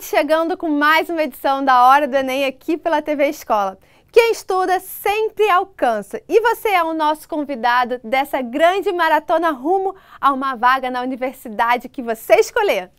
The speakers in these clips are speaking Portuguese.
gente, chegando com mais uma edição da Hora do Enem aqui pela TV Escola. Quem estuda sempre alcança e você é o nosso convidado dessa grande maratona rumo a uma vaga na universidade que você escolher.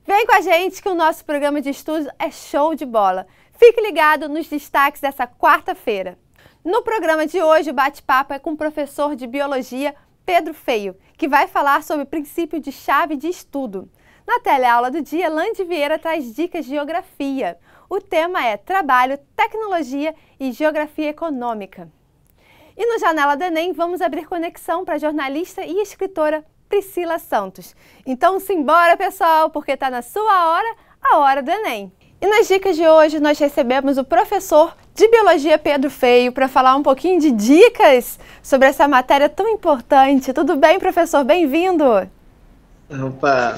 Vem com a gente que o nosso programa de estudos é show de bola. Fique ligado nos destaques dessa quarta-feira. No programa de hoje, o bate-papo é com o professor de Biologia, Pedro Feio, que vai falar sobre o princípio de chave de estudo. Na teleaula do dia, Lande Vieira traz dicas de geografia. O tema é Trabalho, Tecnologia e Geografia Econômica. E no Janela do Enem, vamos abrir conexão para a jornalista e escritora Priscila Santos. Então, simbora, pessoal, porque está na sua hora, a Hora do Enem. E nas dicas de hoje, nós recebemos o professor de Biologia, Pedro Feio, para falar um pouquinho de dicas sobre essa matéria tão importante. Tudo bem, professor? Bem-vindo! Opa,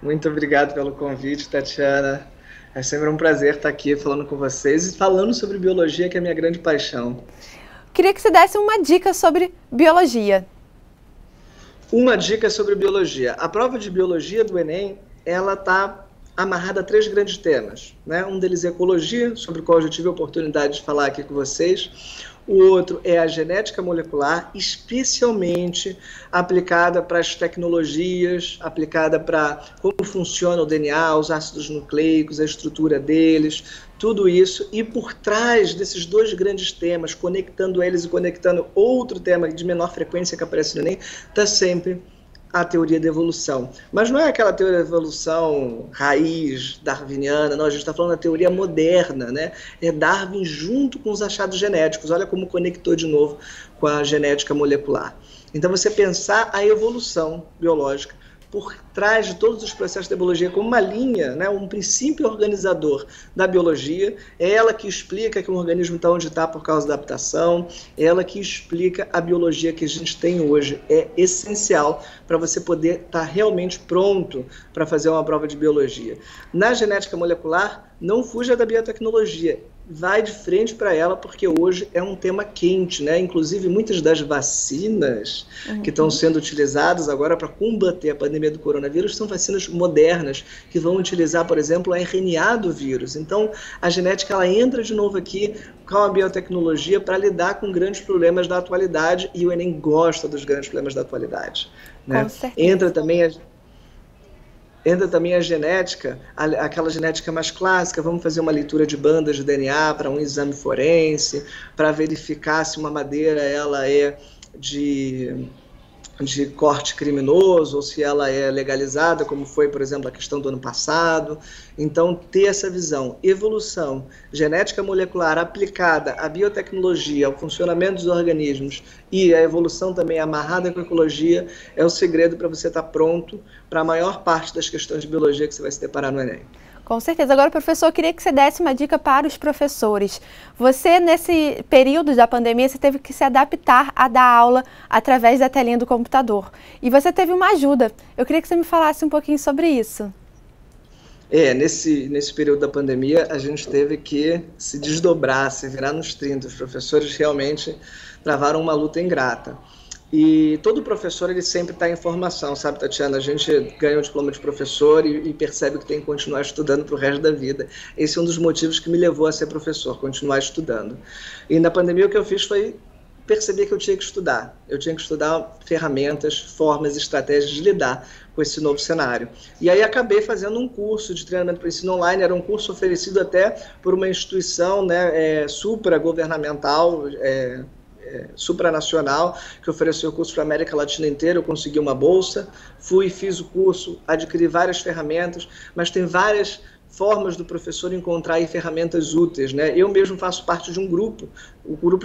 muito obrigado pelo convite, Tatiana. É sempre um prazer estar aqui falando com vocês e falando sobre biologia, que é a minha grande paixão. Queria que você desse uma dica sobre biologia. Uma dica sobre biologia. A prova de biologia do Enem, ela está amarrada a 3 grandes temas, né? Um deles é ecologia, sobre o qual eu já tive a oportunidade de falar aqui com vocês. O outro é a genética molecular, especialmente aplicada para as tecnologias, aplicada para como funciona o DNA, os ácidos nucleicos, a estrutura deles, tudo isso. E por trás desses 2 grandes temas, conectando eles e conectando outro tema de menor frequência que aparece no Enem, está sempre a teoria da evolução. Mas não é aquela teoria da evolução raiz darwiniana, não, a gente está falando da teoria moderna, né? É Darwin junto com os achados genéticos, olha como conectou de novo com a genética molecular. Então você pensar a evolução biológica por trás de todos os processos da biologia como uma linha, né, um princípio organizador da biologia, é ela que explica que um organismo está onde está por causa da adaptação, é ela que explica a biologia que a gente tem hoje. É essencial para você poder estar realmente pronto para fazer uma prova de biologia. Na genética molecular, não fuja da biotecnologia. Vai de frente para ela, porque hoje é um tema quente, né? Inclusive, muitas das vacinas que estão sendo utilizadas agora para combater a pandemia do coronavírus são vacinas modernas, que vão utilizar, por exemplo, a RNA do vírus. Então, a genética ela entra de novo aqui com a biotecnologia para lidar com grandes problemas da atualidade, e o Enem gosta dos grandes problemas da atualidade, né? Entra também a genética, aquela genética mais clássica, vamos fazer uma leitura de bandas de DNA para um exame forense, para verificar se uma madeira ela é de corte criminoso ou se ela é legalizada, como foi, por exemplo, a questão do ano passado. Então, ter essa visão, evolução, genética molecular aplicada à biotecnologia, ao funcionamento dos organismos e a evolução também amarrada com a ecologia é o segredo para você estar pronto para a maior parte das questões de biologia que você vai se deparar no Enem. Com certeza. Agora, professor, eu queria que você desse uma dica para os professores. Você, nesse período da pandemia, você teve que se adaptar a dar aula através da telinha do computador. E você teve uma ajuda. Eu queria que você me falasse um pouquinho sobre isso. Nesse período da pandemia, a gente teve que se desdobrar, se virar nos 30. Os professores realmente travaram uma luta ingrata. E todo professor, ele sempre está em formação, sabe, Tatiana? A gente ganha o diploma de professor e percebe que tem que continuar estudando para o resto da vida. Esse é um dos motivos que me levou a ser professor, continuar estudando. E na pandemia o que eu fiz foi perceber que eu tinha que estudar. Eu tinha que estudar ferramentas, formas, estratégias de lidar com esse novo cenário. E aí acabei fazendo um curso de treinamento para ensino online, era um curso oferecido até por uma instituição, né, supragovernamental, supranacional, que ofereceu o curso para a América Latina inteira. Eu consegui uma bolsa, fiz o curso, adquiri várias ferramentas, mas tem várias formas do professor encontrar aí ferramentas úteis, né? Eu mesmo faço parte de um grupo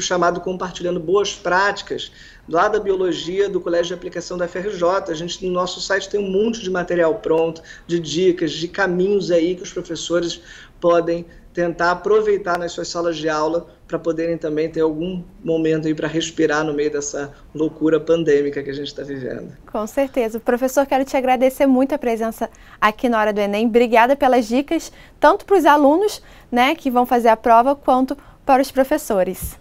chamado Compartilhando Boas Práticas, lá da Biologia do Colégio de Aplicação da FRJ. A gente, no nosso site, tem um monte de material pronto, de dicas, de caminhos aí que os professores podem tentar aproveitar nas suas salas de aula para poderem também ter algum momento aí para respirar no meio dessa loucura pandêmica que a gente está vivendo. Com certeza. Professor, quero te agradecer muito a presença aqui na Hora do Enem. Obrigada pelas dicas, tanto para os alunos, né, que vão fazer a prova, quanto para os professores.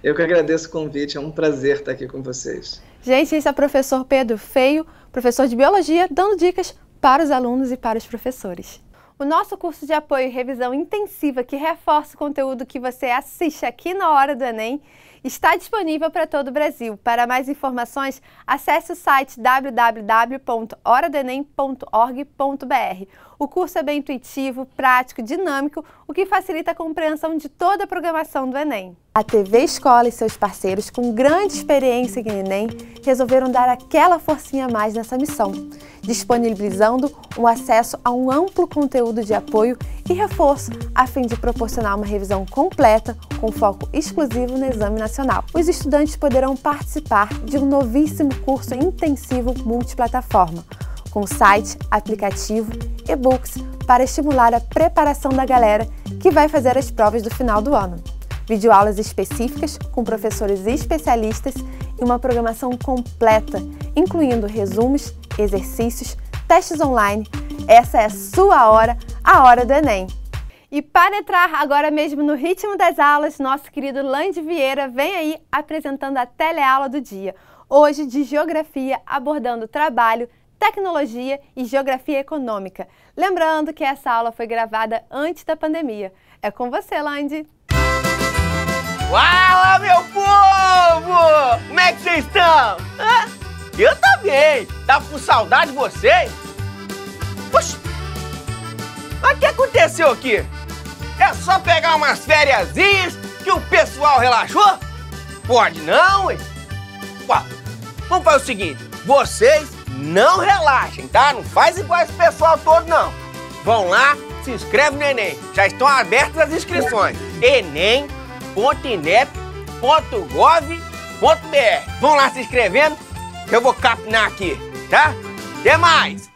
Eu que agradeço o convite, é um prazer estar aqui com vocês. Gente, esse é o professor Pedro Feio, professor de Biologia, dando dicas para os alunos e para os professores. O nosso curso de apoio e revisão intensiva que reforça o conteúdo que você assiste aqui na Hora do Enem está disponível para todo o Brasil. Para mais informações, acesse o site www.horadoenem.org.br. O curso é bem intuitivo, prático, dinâmico, o que facilita a compreensão de toda a programação do Enem. A TV Escola e seus parceiros, com grande experiência em Enem, resolveram dar aquela forcinha a mais nessa missão, disponibilizando um acesso a um amplo conteúdo de apoio e reforço, a fim de proporcionar uma revisão completa com foco exclusivo no Exame Nacional. Os estudantes poderão participar de um novíssimo curso intensivo multiplataforma, com site, aplicativo, e-books para estimular a preparação da galera que vai fazer as provas do final do ano. Videoaulas específicas com professores especialistas e uma programação completa, incluindo resumos, exercícios, testes online. Essa é a sua hora, a Hora do Enem. E para entrar agora mesmo no ritmo das aulas, nosso querido Lande Vieira vem aí apresentando a teleaula do dia. Hoje de Geografia, abordando trabalho, tecnologia e geografia econômica. Lembrando que essa aula foi gravada antes da pandemia. É com você, Lande. Fala, meu povo! Como é que vocês estão? Eu também! Tava com saudade de vocês? Poxa! Mas o que aconteceu aqui? É só pegar umas fériasinhas que o pessoal relaxou? Pode não, hein? Ó, vamos fazer o seguinte, vocês não relaxem, tá? Não faz igual esse pessoal todo, não. Vão lá, se inscreve no Enem. Já estão abertas as inscrições. enem.inep.gov.br. Vão lá se inscrevendo, que eu vou capinar aqui, tá? Até mais!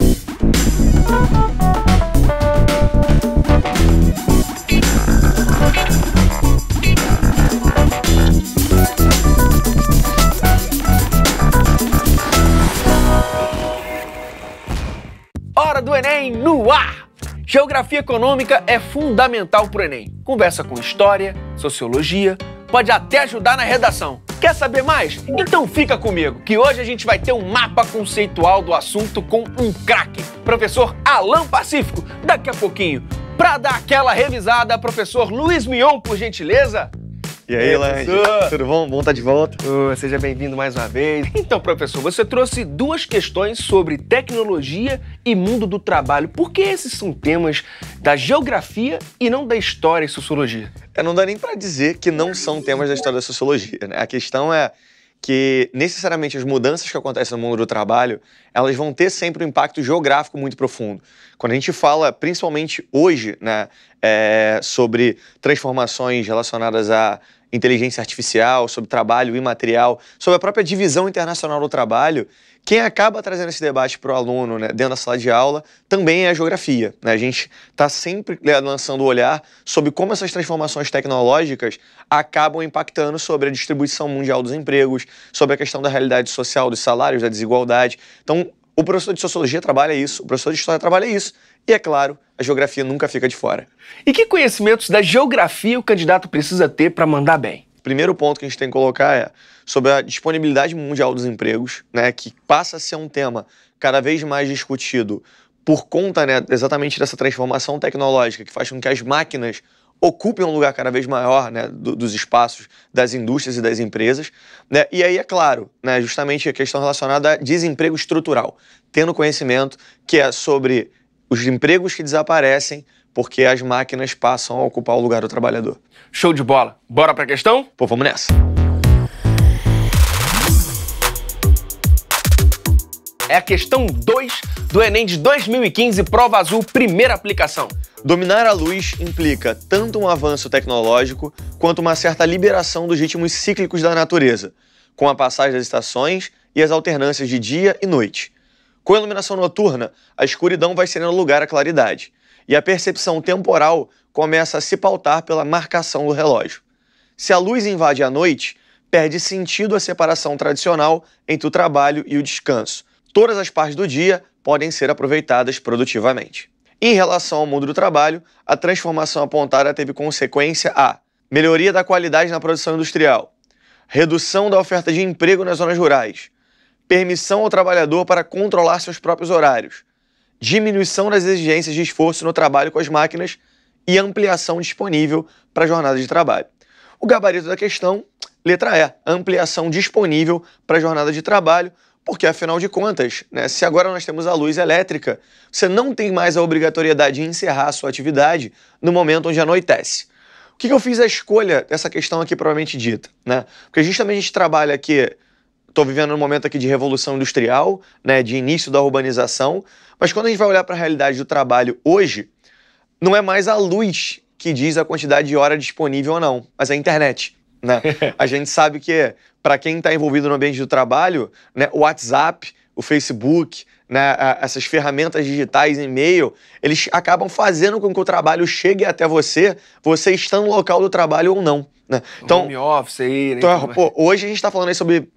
Hora do Enem no ar! Geografia econômica é fundamental para o Enem. Conversa com história, sociologia, pode até ajudar na redação. Quer saber mais? Então fica comigo, que hoje a gente vai ter um mapa conceitual do assunto com um craque, professor Alan Pacífico, daqui a pouquinho. Para dar aquela revisada, professor Luiz Mion, por gentileza. E aí, Lande? Tudo bom? Bom estar de volta. Seja bem-vindo mais uma vez. Então, professor, você trouxe duas questões sobre tecnologia e mundo do trabalho. Por que esses são temas da geografia e não da história e sociologia? Não dá nem para dizer que não são temas da história da sociologia, né? A questão é que, necessariamente, as mudanças que acontecem no mundo do trabalho, elas vão ter sempre um impacto geográfico muito profundo. Quando a gente fala, principalmente hoje, né, sobre transformações relacionadas à inteligência artificial, sobre trabalho imaterial, sobre a própria divisão internacional do trabalho, quem acaba trazendo esse debate para o aluno, né, dentro da sala de aula também é a geografia, né? A gente está sempre lançando o olhar sobre como essas transformações tecnológicas acabam impactando sobre a distribuição mundial dos empregos, sobre a questão da realidade social, dos salários, da desigualdade. Então, o professor de sociologia trabalha isso, o professor de história trabalha isso, e, é claro, a geografia nunca fica de fora. E que conhecimentos da geografia o candidato precisa ter para mandar bem? O primeiro ponto que a gente tem que colocar é sobre a disponibilidade mundial dos empregos, né, que passa a ser um tema cada vez mais discutido por conta, né, exatamente dessa transformação tecnológica que faz com que as máquinas ocupem um lugar cada vez maior, né, dos espaços das indústrias e das empresas, né, e aí, é claro, né, justamente a questão relacionada a desemprego estrutural, tendo conhecimento que é sobre os empregos que desaparecem porque as máquinas passam a ocupar o lugar do trabalhador. Show de bola! Bora pra questão? Pô, vamos nessa! É a questão 2 do Enem de 2015, Prova Azul, primeira aplicação. Dominar a luz implica tanto um avanço tecnológico quanto uma certa liberação dos ritmos cíclicos da natureza, com a passagem das estações e as alternâncias de dia e noite. Com a iluminação noturna, a escuridão vai cedendo lugar à claridade, e a percepção temporal começa a se pautar pela marcação do relógio. Se a luz invade a noite, perde sentido a separação tradicional entre o trabalho e o descanso. Todas as partes do dia podem ser aproveitadas produtivamente. Em relação ao mundo do trabalho, a transformação apontada teve consequência a melhoria da qualidade na produção industrial, redução da oferta de emprego nas zonas rurais, permissão ao trabalhador para controlar seus próprios horários, diminuição das exigências de esforço no trabalho com as máquinas e ampliação disponível para a jornada de trabalho. O gabarito da questão, letra E, ampliação disponível para a jornada de trabalho, porque, afinal de contas, né, se agora nós temos a luz elétrica, você não tem mais a obrigatoriedade de encerrar a sua atividade no momento onde anoitece. O que eu fiz a escolha dessa questão aqui propriamente dita? Né? Porque justamente a gente trabalha aqui, estou vivendo um momento aqui de revolução industrial, né, de início da urbanização, mas quando a gente vai olhar para a realidade do trabalho hoje, não é mais a luz que diz a quantidade de hora disponível ou não, mas a internet. Né? A gente sabe que, para quem está envolvido no ambiente do trabalho, né, o WhatsApp, o Facebook, né, essas ferramentas digitais, e-mail, eles acabam fazendo com que o trabalho chegue até você estando no local do trabalho ou não. Né? Então, home office aí, né? Então, hoje a gente está falando aí sobre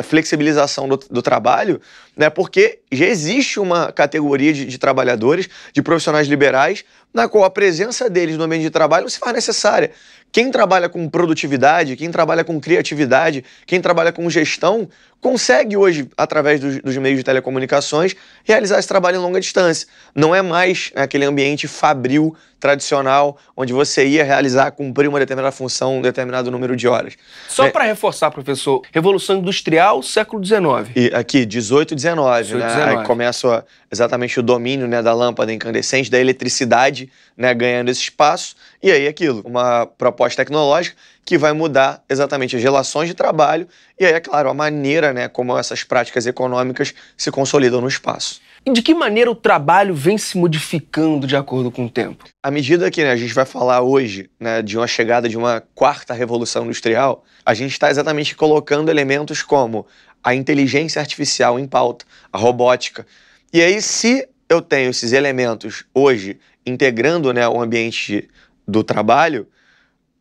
flexibilização do trabalho, né, porque já existe uma categoria de trabalhadores, de profissionais liberais, na qual a presença deles no ambiente de trabalho não se faz necessária. Quem trabalha com produtividade, quem trabalha com criatividade, quem trabalha com gestão, consegue hoje, através dos meios de telecomunicações, realizar esse trabalho em longa distância. Não é mais aquele ambiente fabril, tradicional, onde você ia realizar, cumprir uma determinada função, um determinado número de horas. Só para reforçar, professor, Revolução Industrial, século XIX. E aqui, 18 e 19, né? Aí começa exatamente o domínio, né, da lâmpada incandescente, da eletricidade, né, ganhando esse espaço, e aí aquilo, uma proposta tecnológica que vai mudar exatamente as relações de trabalho e aí, é claro, a maneira, né, como essas práticas econômicas se consolidam no espaço. E de que maneira o trabalho vem se modificando de acordo com o tempo? À medida que, né, a gente vai falar hoje, né, de uma chegada de uma quarta revolução industrial, a gente está exatamente colocando elementos como a inteligência artificial em pauta, a robótica. E aí, se eu tenho esses elementos hoje integrando, né, o ambiente do trabalho,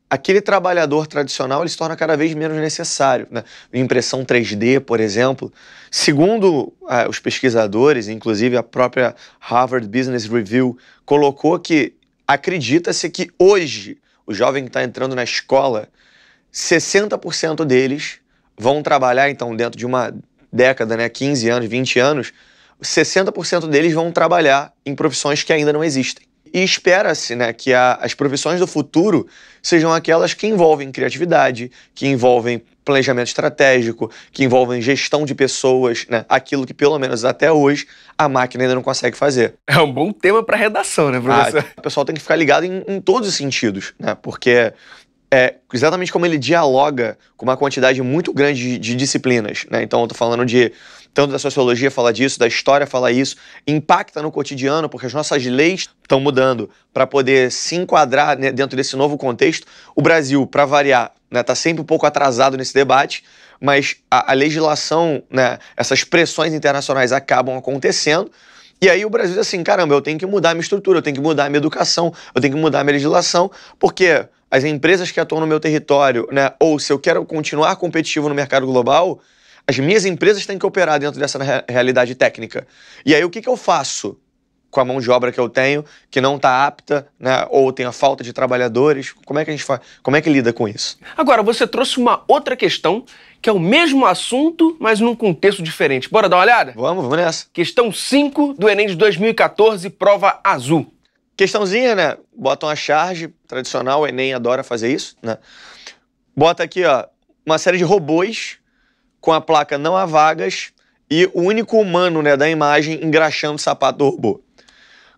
aquele trabalhador tradicional ele se torna cada vez menos necessário. Né? Impressão 3D, por exemplo. Segundo os pesquisadores, inclusive a própria Harvard Business Review, colocou que acredita-se que hoje, o jovem que está entrando na escola, 60% deles vão trabalhar, então, dentro de uma década, né, 15 anos, 20 anos, 60% deles vão trabalhar em profissões que ainda não existem. E espera-se, né, que as profissões do futuro sejam aquelas que envolvem criatividade, que envolvem planejamento estratégico, que envolvem gestão de pessoas, né, aquilo que, pelo menos até hoje, a máquina ainda não consegue fazer. É um bom tema para redação, né, professor? O pessoal tem que ficar ligado em todos os sentidos, né, porque é exatamente como ele dialoga com uma quantidade muito grande de disciplinas. Né? Então, eu estou falando tanto da sociologia fala disso, da história fala isso, impacta no cotidiano, porque as nossas leis estão mudando para poder se enquadrar, né, dentro desse novo contexto. O Brasil, para variar, está sempre um pouco atrasado nesse debate, mas a legislação, né, essas pressões internacionais acabam acontecendo, e aí o Brasil diz assim, caramba, eu tenho que mudar a minha estrutura, eu tenho que mudar a minha educação, eu tenho que mudar a minha legislação, porque as empresas que atuam no meu território, né, ou se eu quero continuar competitivo no mercado global, as minhas empresas têm que operar dentro dessa realidade técnica. E aí o que eu faço com a mão de obra que eu tenho, que não está apta, né, ou tem a falta de trabalhadores? Como é que a gente faz? Como é que lida com isso? Agora, você trouxe uma outra questão, que é o mesmo assunto, mas num contexto diferente. Bora dar uma olhada? Vamos nessa. Questão 5 do Enem de 2014, prova azul. Questãozinha, né? Bota uma charge tradicional, o Enem adora fazer isso, né? Bota aqui, ó, uma série de robôs com a placa não há vagas e o único humano, né, da imagem engraxando o sapato do robô.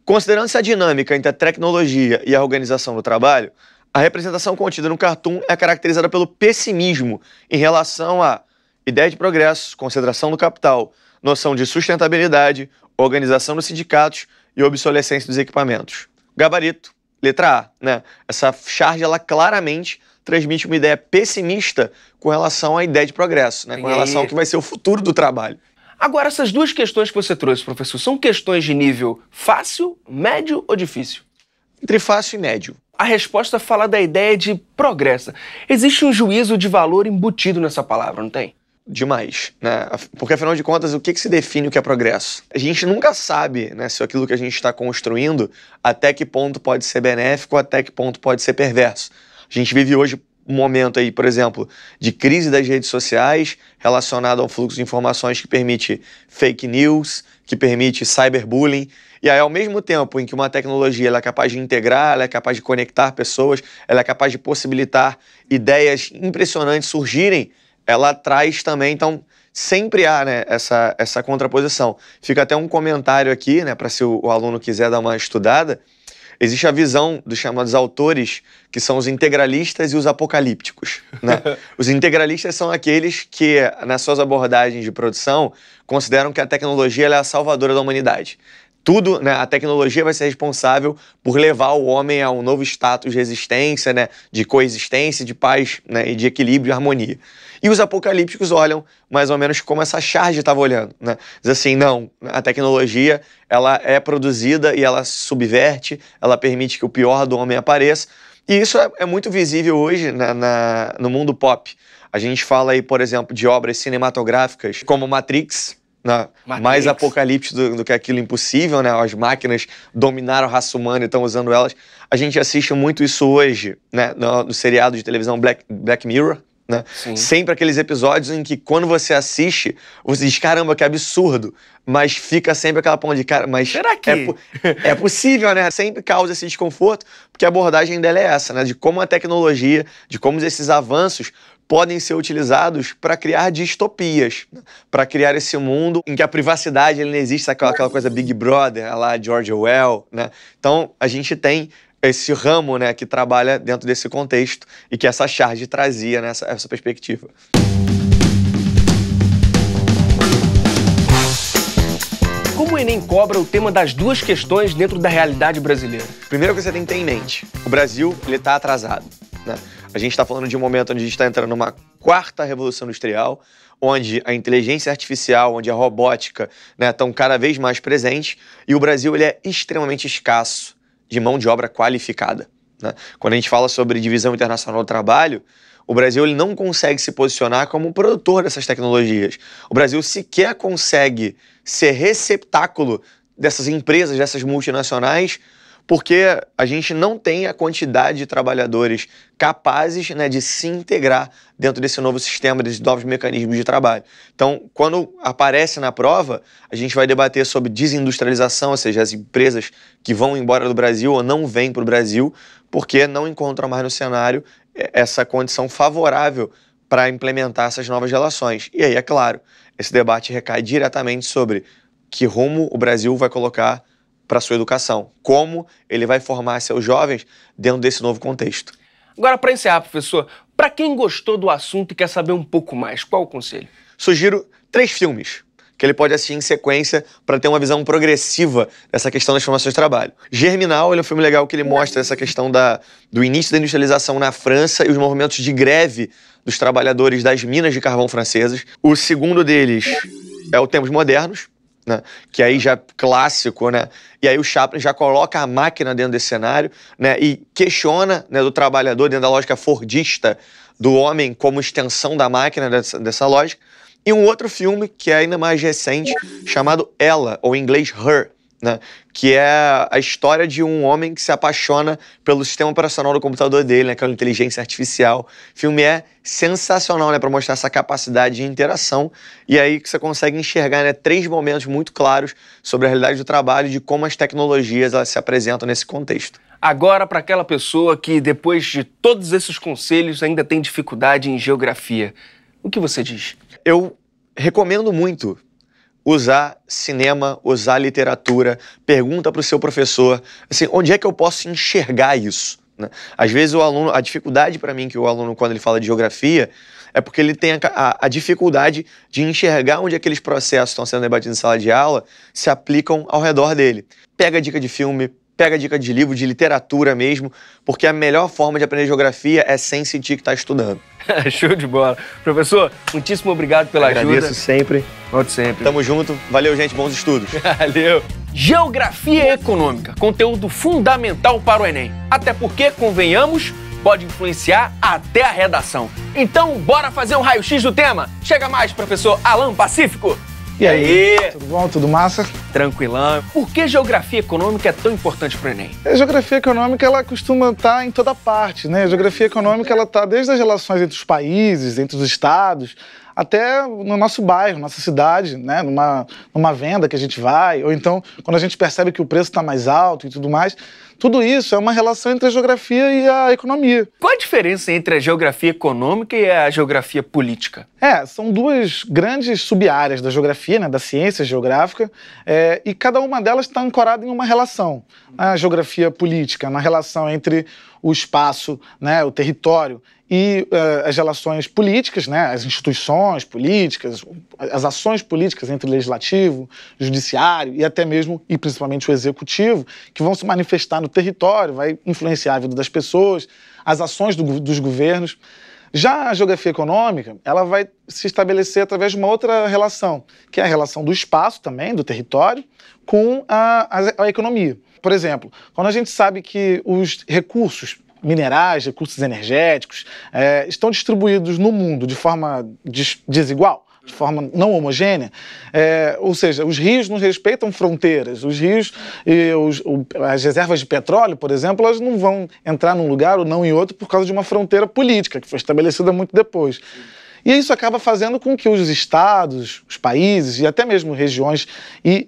Considerando-se a dinâmica entre a tecnologia e a organização do trabalho, a representação contida no cartoon é caracterizada pelo pessimismo em relação à ideia de progresso, concentração do capital, noção de sustentabilidade, organização dos sindicatos e obsolescência dos equipamentos. Gabarito, letra A, né? Essa charge, ela claramente transmite uma ideia pessimista com relação à ideia de progresso, né? Com relação ao que vai ser o futuro do trabalho. Agora, essas duas questões que você trouxe, professor, são questões de nível fácil, médio ou difícil? Entre fácil e médio. A resposta fala da ideia de progresso. Existe um juízo de valor embutido nessa palavra, não tem? Demais, né? Porque, afinal de contas, o que se define o que é progresso? A gente nunca sabe, né, se aquilo que a gente está construindo, até que ponto pode ser benéfico, até que ponto pode ser perverso. A gente vive hoje um momento aí, por exemplo, de crise das redes sociais relacionado ao fluxo de informações que permite fake news, que permite cyberbullying, E aí, ao mesmo tempo em que uma tecnologia ela é capaz de integrar, ela é capaz de conectar pessoas, ela é capaz de possibilitar ideias impressionantes surgirem, ela traz também, então, sempre há, né, essa contraposição. Fica até um comentário aqui, né, para se o aluno quiser dar uma estudada. Existe a visão dos chamados autores, que são os integralistas e os apocalípticos, né? Os integralistas são aqueles que, nas suas abordagens de produção, consideram que a tecnologia ela é a salvadora da humanidade. Tudo, né, a tecnologia vai ser responsável por levar o homem a um novo status de existência, né, de coexistência, de paz, né, e de equilíbrio e harmonia. E os apocalípticos olham mais ou menos como essa charge estava olhando, né? Diz assim, não, a tecnologia ela é produzida e ela subverte, ela permite que o pior do homem apareça. E isso é muito visível hoje no mundo pop. A gente fala aí, por exemplo, de obras cinematográficas como Matrix, né? Mais apocalíptico do que aquilo impossível, né? As máquinas dominaram a raça humana e estão usando elas. A gente assiste muito isso hoje, né? No seriado de televisão Black Mirror, né? Sempre aqueles episódios em que quando você assiste, você diz, caramba, que absurdo, mas fica sempre aquela ponta de cara, mas será que é possível, né? Sempre causa esse desconforto, porque a abordagem dela é essa, né? De como a tecnologia, de como esses avanços podem ser utilizados para criar distopias, né? Para criar esse mundo em que a privacidade ele não existe, aquela coisa Big Brother, lá George Orwell, né? Então a gente tem esse ramo, né, que trabalha dentro desse contexto e que essa charge trazia nessa essa perspectiva. Como o Enem cobra o tema das duas questões dentro da realidade brasileira? Primeiro que você tem que ter em mente, o Brasil ele está atrasado, né? A gente está falando de um momento onde a gente está entrando numa quarta revolução industrial, onde a inteligência artificial, onde a robótica, né, estão cada vez mais presentes, e o Brasil ele é extremamente escasso de mão de obra qualificada, né? Quando a gente fala sobre divisão internacional do trabalho, o Brasil ele não consegue se posicionar como um produtor dessas tecnologias. O Brasil sequer consegue ser receptáculo dessas empresas, dessas multinacionais, porque a gente não tem a quantidade de trabalhadores capazes, né, de se integrar dentro desse novo sistema, desses novos mecanismos de trabalho. Então, quando aparece na prova, a gente vai debater sobre desindustrialização, ou seja, as empresas que vão embora do Brasil ou não vêm para o Brasil, porque não encontram mais no cenário essa condição favorável para implementar essas novas relações. E aí, é claro, esse debate recai diretamente sobre que rumo o Brasil vai colocar para a sua educação, como ele vai formar seus jovens dentro desse novo contexto. Agora, para encerrar, professor, para quem gostou do assunto e quer saber um pouco mais, qual o conselho? Sugiro 3 filmes que ele pode assistir em sequência para ter uma visão progressiva dessa questão das formações de trabalho. Germinal, ele é um filme legal que ele mostra essa questão do início da industrialização na França e os movimentos de greve dos trabalhadores das minas de carvão francesas. O segundo deles é o Tempos Modernos, né? Que aí já é clássico, né? E aí o Chaplin já coloca a máquina dentro desse cenário, né? E questiona, né, do trabalhador dentro da lógica fordista do homem como extensão da máquina dessa lógica. E um outro filme que é ainda mais recente, chamado Ela, ou em inglês Her, né? Que é a história de um homem que se apaixona pelo sistema operacional do computador dele, né? Aquela inteligência artificial. O filme é sensacional, né? Para mostrar essa capacidade de interação. E aí que você consegue enxergar, né, 3 momentos muito claros sobre a realidade do trabalho e de como as tecnologias elas se apresentam nesse contexto. Agora, para aquela pessoa que, depois de todos esses conselhos, ainda tem dificuldade em geografia, o que você diz? Eu recomendo muito usar cinema, usar literatura, pergunta para o seu professor, assim, onde é que eu posso enxergar isso, né? Às vezes o aluno, a dificuldade para mim que o aluno, quando ele fala de geografia, é porque ele tem a dificuldade de enxergar onde aqueles processos estão sendo debatidos em sala de aula se aplicam ao redor dele. Pega a dica de filme, pega a dica de livro, de literatura mesmo, porque a melhor forma de aprender geografia é sem sentir que está estudando. Show de bola. Professor, muitíssimo obrigado pela ajuda. Agradeço sempre. Volte sempre. Tamo junto. Valeu, gente. Bons estudos. Valeu. Geografia econômica, conteúdo fundamental para o Enem. Até porque, convenhamos, pode influenciar até a redação. Então, bora fazer um raio-x do tema? Chega mais, professor Alan Pacífico. E aí? Tudo bom? Tudo massa? Tranquilão. Por que geografia econômica é tão importante para o Enem? A geografia econômica, ela costuma estar em toda parte, né? A geografia econômica, ela está desde as relações entre os países, entre os estados, até no nosso bairro, nossa cidade, né? Numa venda que a gente vai, ou então quando a gente percebe que o preço está mais alto e tudo mais. Tudo isso é uma relação entre a geografia e a economia. Qual a diferença entre a geografia econômica e a geografia política? São duas grandes sub-áreas da geografia, né, da ciência geográfica, e cada uma delas está ancorada em uma relação. A geografia política, na relação entre o espaço, né, o território, e as relações políticas, né, as instituições políticas, as ações políticas entre o legislativo, o judiciário e até mesmo, e principalmente o executivo, que vão se manifestar no território, vai influenciar a vida das pessoas, as ações dos governos. Já a geografia econômica, ela vai se estabelecer através de uma outra relação, que é a relação do espaço também, do território, com a economia. Por exemplo, quando a gente sabe que os recursos minerais, recursos energéticos, estão distribuídos no mundo de forma desigual, de forma não homogênea, ou seja, os rios não respeitam fronteiras, os rios e as reservas de petróleo, por exemplo, elas não vão entrar num lugar ou não em outro por causa de uma fronteira política que foi estabelecida muito depois. E isso acaba fazendo com que os estados, os países e até mesmo regiões e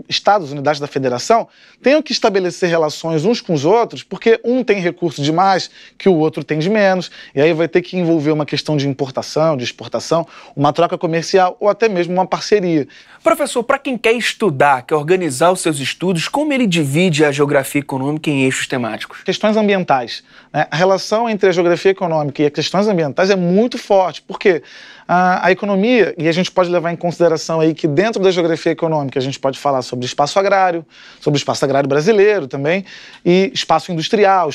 estados, unidades da federação, tenham que estabelecer relações uns com os outros, porque um tem recurso de mais que o outro tem de menos, e aí vai ter que envolver uma questão de importação, de exportação, uma troca comercial ou até mesmo uma parceria. Professor, para quem quer estudar, quer organizar os seus estudos, como ele divide a geografia econômica em eixos temáticos? Questões ambientais, né? A relação entre a geografia econômica e as questões ambientais é muito forte, porque a economia, e a gente pode levar em consideração aí que dentro da geografia econômica a gente pode falar sobre espaço agrário brasileiro também, e espaço industrial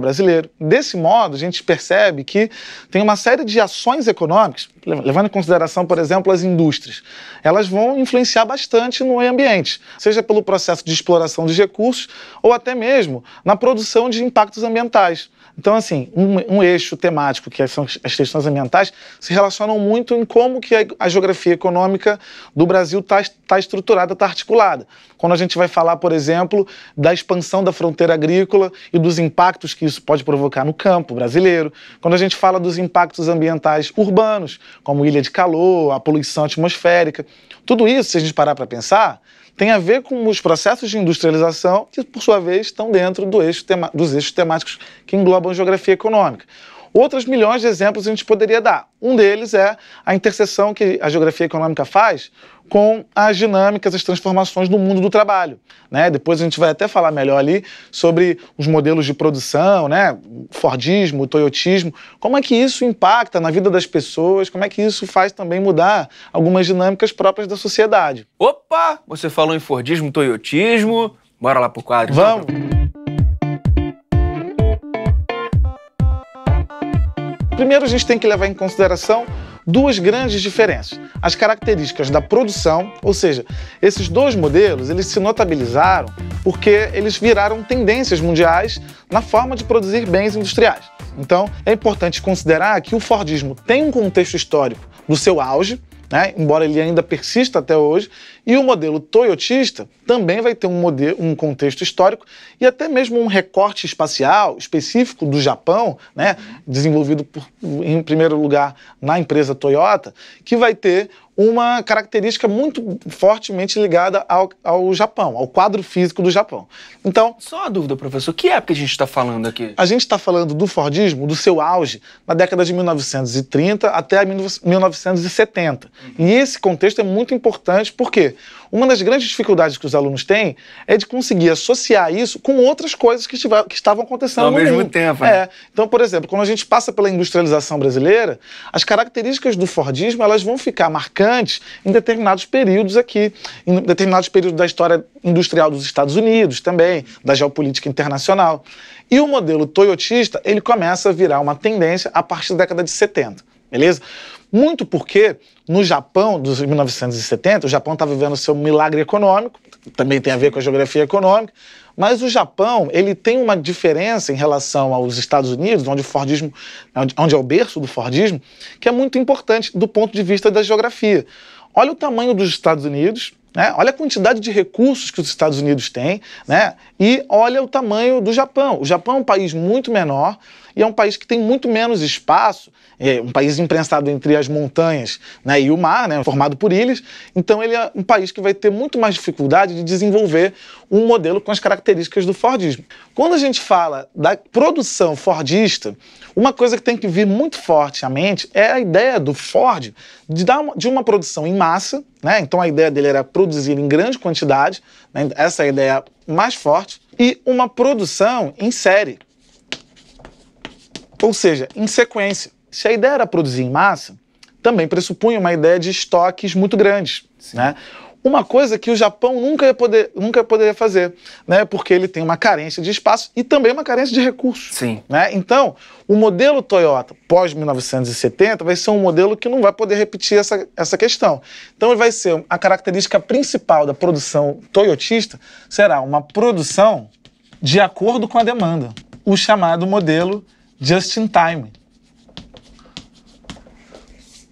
brasileiro. Desse modo, a gente percebe que tem uma série de ações econômicas, levando em consideração, por exemplo, as indústrias. Elas vão influenciar bastante no meio ambiente, seja pelo processo de exploração dos recursos ou até mesmo na produção de impactos ambientais. Então, assim, um eixo temático, que são as questões ambientais, se relacionam muito em como que a geografia econômica do Brasil está estruturada, está articulada. Quando a gente vai falar, por exemplo, da expansão da fronteira agrícola e dos impactos que isso pode provocar no campo brasileiro. Quando a gente fala dos impactos ambientais urbanos, como ilha de calor, a poluição atmosférica. Tudo isso, se a gente parar para pensar, tem a ver com os processos de industrialização que, por sua vez, estão dentro dos eixos temáticos que englobam a geografia econômica. Outros milhões de exemplos a gente poderia dar. Um deles é a interseção que a geografia econômica faz com as dinâmicas, as transformações no mundo do trabalho, né? Depois a gente vai até falar melhor ali sobre os modelos de produção, né? Fordismo, toyotismo, como é que isso impacta na vida das pessoas, como é que isso faz também mudar algumas dinâmicas próprias da sociedade. Opa! Você falou em Fordismo, toyotismo, bora lá pro quadro. Vamos! Primeiro, a gente tem que levar em consideração duas grandes diferenças. As características da produção, ou seja, esses dois modelos, eles se notabilizaram porque eles viraram tendências mundiais na forma de produzir bens industriais. Então, é importante considerar que o Fordismo tem um contexto histórico do seu auge, né, embora ele ainda persista até hoje, e o modelo toyotista também vai ter um contexto histórico e até mesmo um recorte espacial específico do Japão, né, desenvolvido em primeiro lugar na empresa Toyota, que vai ter uma característica muito fortemente ligada ao Japão, ao quadro físico do Japão. Então, só uma dúvida, professor, que época a gente está falando aqui? A gente está falando do Fordismo, do seu auge, na década de 1930 até 1970. E esse contexto é muito importante porque uma das grandes dificuldades que os alunos têm é de conseguir associar isso com outras coisas que estavam acontecendo ao no mundo. mesmo tempo. Né? Então, por exemplo, quando a gente passa pela industrialização brasileira, as características do Fordismo elas vão ficar marcantes em determinados períodos aqui, em determinados períodos da história industrial dos Estados Unidos também, da geopolítica internacional. E o modelo toyotista, ele começa a virar uma tendência a partir da década de 70, beleza? Muito porque no Japão, dos 1970, o Japão está vivendo o seu milagre econômico, também tem a ver com a geografia econômica, mas o Japão ele tem uma diferença em relação aos Estados Unidos, onde é o berço do Fordismo, que é muito importante do ponto de vista da geografia. Olha o tamanho dos Estados Unidos, né? Olha a quantidade de recursos que os Estados Unidos têm, né? E olha o tamanho do Japão. O Japão é um país muito menor e é um país que tem muito menos espaço, é um país imprensado entre as montanhas, né, e o mar, né, formado por ilhas, então ele é um país que vai ter muito mais dificuldade de desenvolver um modelo com as características do Fordismo. Quando a gente fala da produção fordista, uma coisa que tem que vir muito forte à mente é a ideia do Ford de uma produção em massa, né? Então a ideia dele era produzir em grande quantidade, né? Essa é a ideia mais forte, e uma produção em série, ou seja, em sequência. Se a ideia era produzir em massa, também pressupunha uma ideia de estoques muito grandes, né? Uma coisa que o Japão nunca ia poder fazer, né? Porque ele tem uma carência de espaço e também uma carência de recursos. Sim. Né? Então, o modelo Toyota pós-1970 vai ser um modelo que não vai poder repetir essa questão. Então, ele vai ser a característica principal da produção toyotista será uma produção de acordo com a demanda, o chamado modelo just-in-time.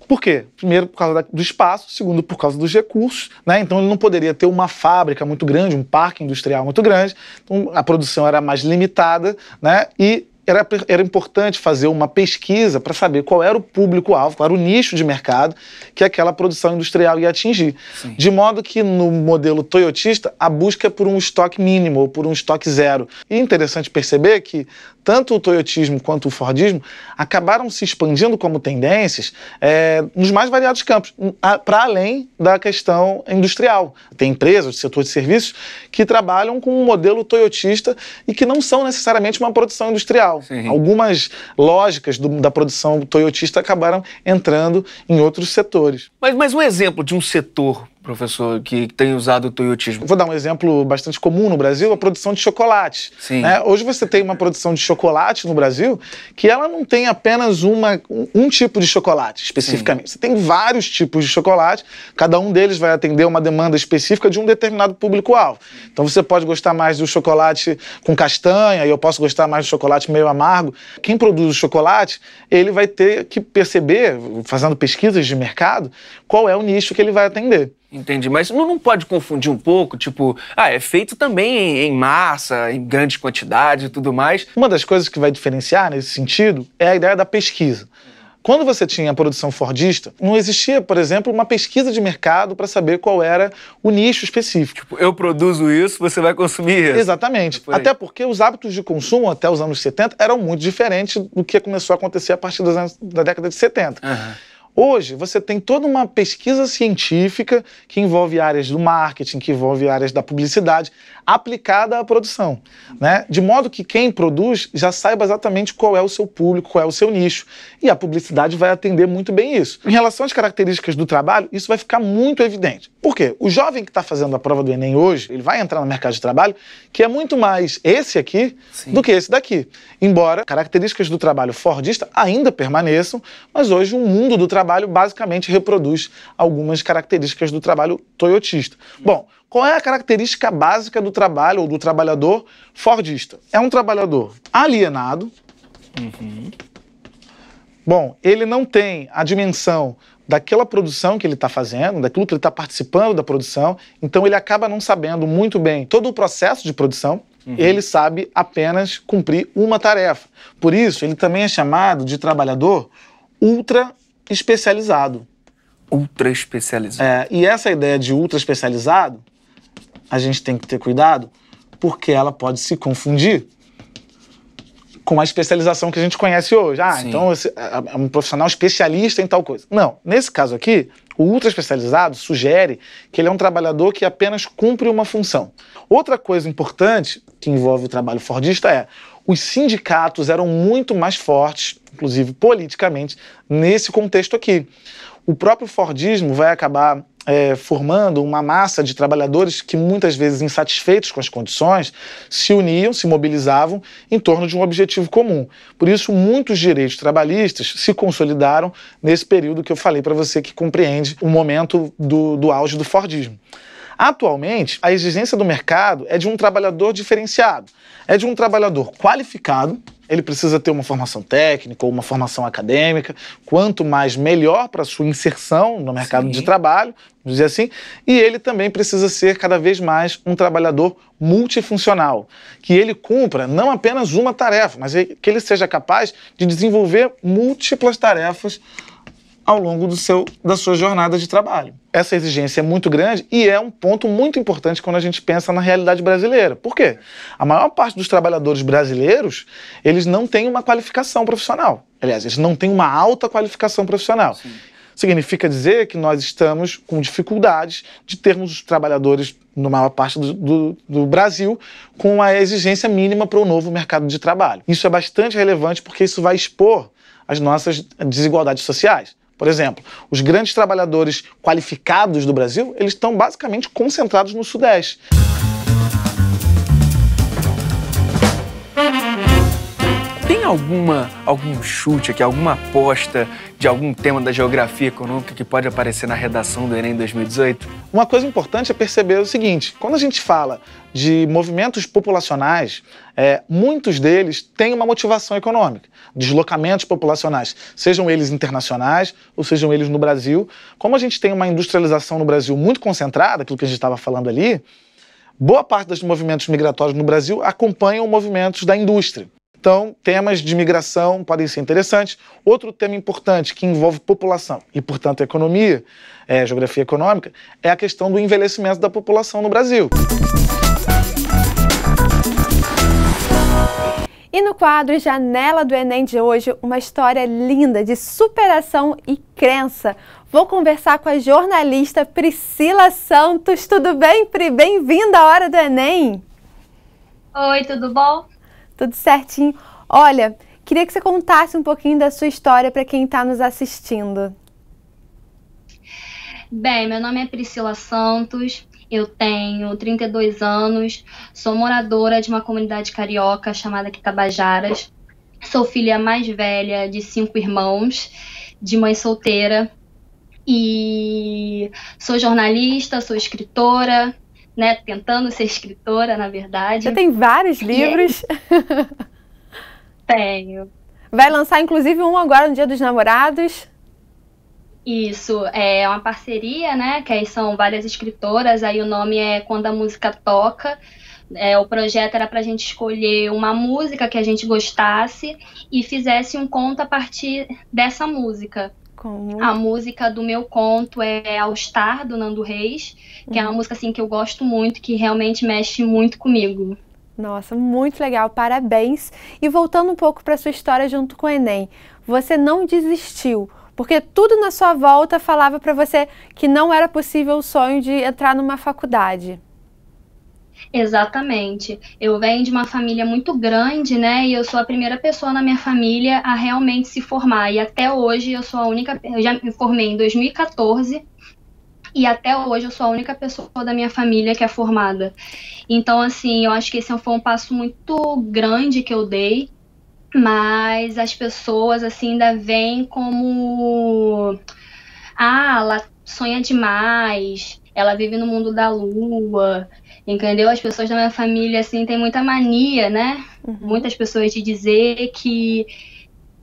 Por quê? Primeiro, por causa do espaço, segundo, por causa dos recursos, né? Então ele não poderia ter uma fábrica muito grande, um parque industrial muito grande, então a produção era mais limitada, né? E era importante fazer uma pesquisa para saber qual era o público-alvo, qual era o nicho de mercado que aquela produção industrial ia atingir. Sim. De modo que no modelo toyotista, a busca é por um estoque mínimo ou por um estoque zero. E é interessante perceber que tanto o toyotismo quanto o fordismo acabaram se expandindo como tendências nos mais variados campos, para além da questão industrial. Tem empresas do setor de serviços que trabalham com um modelo toyotista e que não são necessariamente uma produção industrial. Sim. Algumas lógicas da produção toyotista acabaram entrando em outros setores. Mas um exemplo de um setor, professor, que tem usado o toyotismo. Vou dar um exemplo bastante comum no Brasil, a produção de chocolate. Sim. Né? Hoje você tem uma produção de chocolate no Brasil que ela não tem apenas um tipo de chocolate, especificamente. Sim. Você tem vários tipos de chocolate, cada um deles vai atender uma demanda específica de um determinado público-alvo. Então você pode gostar mais do chocolate com castanha e eu posso gostar mais do chocolate meio amargo. Quem produz o chocolate, ele vai ter que perceber, fazendo pesquisas de mercado, qual é o nicho que ele vai atender. Entendi, mas não pode confundir um pouco, tipo, é feito também em massa, em grandes quantidades e tudo mais. Uma das coisas que vai diferenciar nesse sentido é a ideia da pesquisa. Quando você tinha a produção fordista, não existia, por exemplo, uma pesquisa de mercado para saber qual era o nicho específico. Tipo, eu produzo isso, você vai consumir isso. Exatamente. Até porque os hábitos de consumo até os anos 70 eram muito diferentes do que começou a acontecer a partir da década de 70. Uhum. Hoje, você tem toda uma pesquisa científica que envolve áreas do marketing, que envolve áreas da publicidade, aplicada à produção, né? De modo que quem produz já saiba exatamente qual é o seu público, qual é o seu nicho. E a publicidade vai atender muito bem isso. Em relação às características do trabalho, isso vai ficar muito evidente. Por quê? O jovem que está fazendo a prova do Enem hoje, ele vai entrar no mercado de trabalho, que é muito mais esse aqui do que esse daqui. Embora características do trabalho fordista ainda permaneçam, mas hoje o mundo do trabalho basicamente reproduz algumas características do trabalho toyotista. Bom, qual é a característica básica do trabalho ou do trabalhador fordista? É um trabalhador alienado. Uhum. Bom, ele não tem a dimensão daquela produção que ele está fazendo, daquilo que ele está participando da produção, então ele acaba não sabendo muito bem todo o processo de produção. Ele sabe apenas cumprir uma tarefa. Por isso, ele também é chamado de trabalhador ultra especializado. Ultra especializado. E essa ideia de ultra especializado, a gente tem que ter cuidado, porque ela pode se confundir com a especialização que a gente conhece hoje. Então é um profissional especialista em tal coisa. Não, nesse caso aqui, o ultra especializado sugere que ele é um trabalhador que apenas cumpre uma função. Outra coisa importante que envolve o trabalho fordista é os sindicatos eram muito mais fortes, inclusive politicamente, nesse contexto aqui. O próprio fordismo vai acabar formando uma massa de trabalhadores que muitas vezes insatisfeitos com as condições se uniam, se mobilizavam em torno de um objetivo comum. Por isso, muitos direitos trabalhistas se consolidaram nesse período que eu falei para você que compreende o momento do auge do fordismo. Atualmente, a exigência do mercado é de um trabalhador diferenciado, é de um trabalhador qualificado, Ele precisa ter uma formação técnica ou uma formação acadêmica, quanto mais melhor para a sua inserção no mercado de trabalho, vamos dizer assim, e ele também precisa ser cada vez mais um trabalhador multifuncional, que ele cumpra não apenas uma tarefa, mas que ele seja capaz de desenvolver múltiplas tarefas ao longo da sua jornada de trabalho. Essa exigência é muito grande e é um ponto muito importante quando a gente pensa na realidade brasileira. Por quê? A maior parte dos trabalhadores brasileiros, eles não têm uma qualificação profissional. Aliás, eles não têm uma alta qualificação profissional. Sim. Significa dizer que nós estamos com dificuldades de termos os trabalhadores, na maior parte do Brasil, com a exigência mínima para o novo mercado de trabalho. Isso é bastante relevante porque isso vai expor as nossas desigualdades sociais. Por exemplo, os grandes trabalhadores qualificados do Brasil, eles estão basicamente concentrados no Sudeste. Tem algum chute aqui, alguma aposta de algum tema da geografia econômica que pode aparecer na redação do Enem 2018? Uma coisa importante é perceber o seguinte, quando a gente fala de movimentos populacionais, muitos deles têm uma motivação econômica, deslocamentos populacionais, sejam eles internacionais ou sejam eles no Brasil. Como a gente tem uma industrialização no Brasil muito concentrada, aquilo que a gente estava falando ali, boa parte dos movimentos migratórios no Brasil acompanham movimentos da indústria. Então, temas de migração podem ser interessantes. Outro tema importante que envolve população e, portanto, economia, geografia econômica, é a questão do envelhecimento da população no Brasil. E no quadro Janela do Enem de hoje, uma história linda de superação e crença. Vou conversar com a jornalista Priscila Santos. Tudo bem, Pri? Bem-vinda à Hora do Enem. Oi, tudo bom? Tudo certinho. Olha, queria que você contasse um pouquinho da sua história para quem está nos assistindo. Bem, meu nome é Priscila Santos, eu tenho 32 anos, sou moradora de uma comunidade carioca chamada Quitabajaras, sou filha mais velha de 5 irmãos, de mãe solteira, e sou jornalista, sou escritora, né, tentando ser escritora, na verdade. Você tem vários livros? Tenho. Vai lançar, inclusive, um agora no Dia dos Namorados? Isso, é uma parceria, né, que aí são várias escritoras, aí o nome é Quando a Música Toca. O projeto era para a gente escolher uma música que a gente gostasse e fizesse um conto a partir dessa música. Como? A música do meu conto é All Star, do Nando Reis, que é uma música assim, que eu gosto muito, que realmente mexe muito comigo. Nossa, muito legal, parabéns. E voltando um pouco para a sua história junto com o Enem, você não desistiu, porque tudo na sua volta falava para você que não era possível o sonho de entrar numa faculdade. Exatamente. Eu venho de uma família muito grande, né? E eu sou a primeira pessoa na minha família a realmente se formar. E até hoje eu sou a única. Eu já me formei em 2014 e até hoje eu sou a única pessoa da minha família que é formada. Então, assim, eu acho que esse foi um passo muito grande que eu dei, mas as pessoas, assim, ainda veem como. Ah, ela sonha demais, ela vive no mundo da lua. Entendeu? As pessoas da minha família, assim, têm muita mania, né? Muitas pessoas de dizer que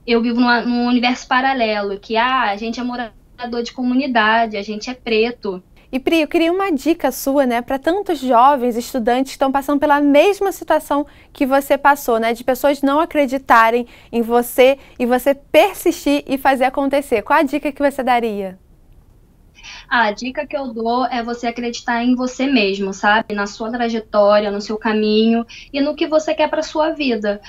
eu vivo num universo paralelo, que a gente é morador de comunidade, a gente é preto. E Pri, eu queria uma dica sua, né, para tantos jovens estudantes que estão passando pela mesma situação que você passou, né, de pessoas não acreditarem em você e você persistir e fazer acontecer. Qual a dica que você daria? A dica que eu dou é você acreditar em você mesmo, sabe? Na sua trajetória, no seu caminho e no que você quer para sua vida.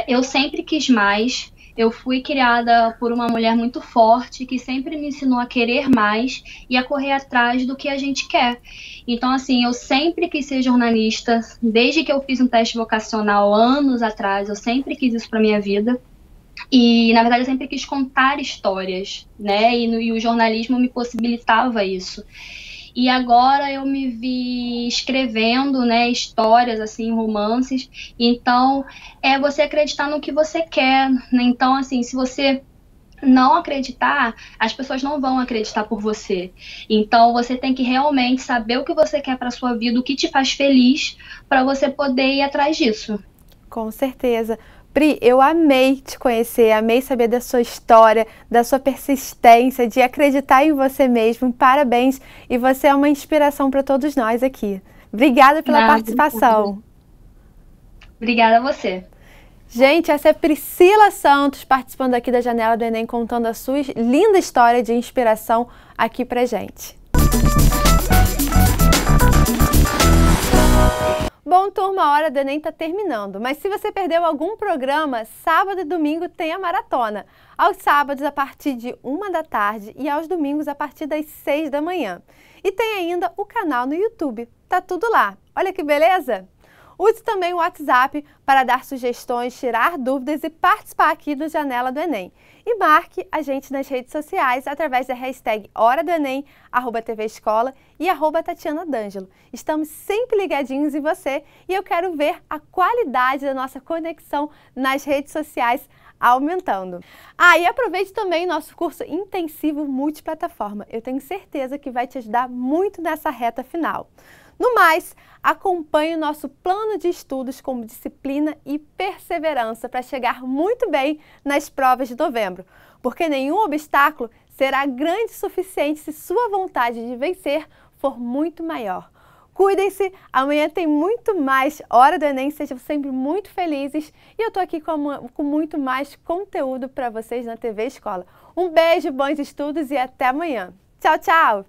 Eu sempre quis mais. Eu fui criada por uma mulher muito forte que sempre me ensinou a querer mais e a correr atrás do que a gente quer. Então, assim, eu sempre quis ser jornalista. Desde que eu fiz um teste vocacional anos atrás, eu sempre quis isso para minha vida. E, na verdade, eu sempre quis contar histórias, né? E o jornalismo me possibilitava isso. E agora eu me vi escrevendo, né, histórias, assim, romances. Então, é você acreditar no que você quer. Né? Então, assim, se você não acreditar, as pessoas não vão acreditar por você. Então, você tem que realmente saber o que você quer para sua vida, o que te faz feliz, para você poder ir atrás disso. Com certeza. Pri, eu amei te conhecer, amei saber da sua história, da sua persistência, de acreditar em você mesmo. Parabéns, e você é uma inspiração para todos nós aqui. Obrigada pela participação. Obrigada a você. Gente, essa é Priscila Santos participando aqui da Janela do Enem, contando a sua linda história de inspiração aqui pra gente. Bom, turma, a Hora do Enem está terminando, mas se você perdeu algum programa, sábado e domingo tem a maratona. Aos sábados a partir de 1 da tarde e aos domingos a partir das 6 da manhã. E tem ainda o canal no YouTube, tá tudo lá. Olha que beleza! Use também o WhatsApp para dar sugestões, tirar dúvidas e participar aqui do Janela do Enem. E marque a gente nas redes sociais através da hashtag Hora do Enem, @TV Escola e @Tatiana D'Angelo. Estamos sempre ligadinhos em você e eu quero ver a qualidade da nossa conexão nas redes sociais aumentando. E aproveite também o nosso curso intensivo multiplataforma. Eu tenho certeza que vai te ajudar muito nessa reta final. No mais, acompanhe o nosso plano de estudos com disciplina e perseverança para chegar muito bem nas provas de novembro, porque nenhum obstáculo será grande o suficiente se sua vontade de vencer for muito maior. Cuidem-se, amanhã tem muito mais Hora do Enem, sejam sempre muito felizes e eu tô aqui com muito mais conteúdo para vocês na TV Escola. Um beijo, bons estudos e até amanhã. Tchau, tchau!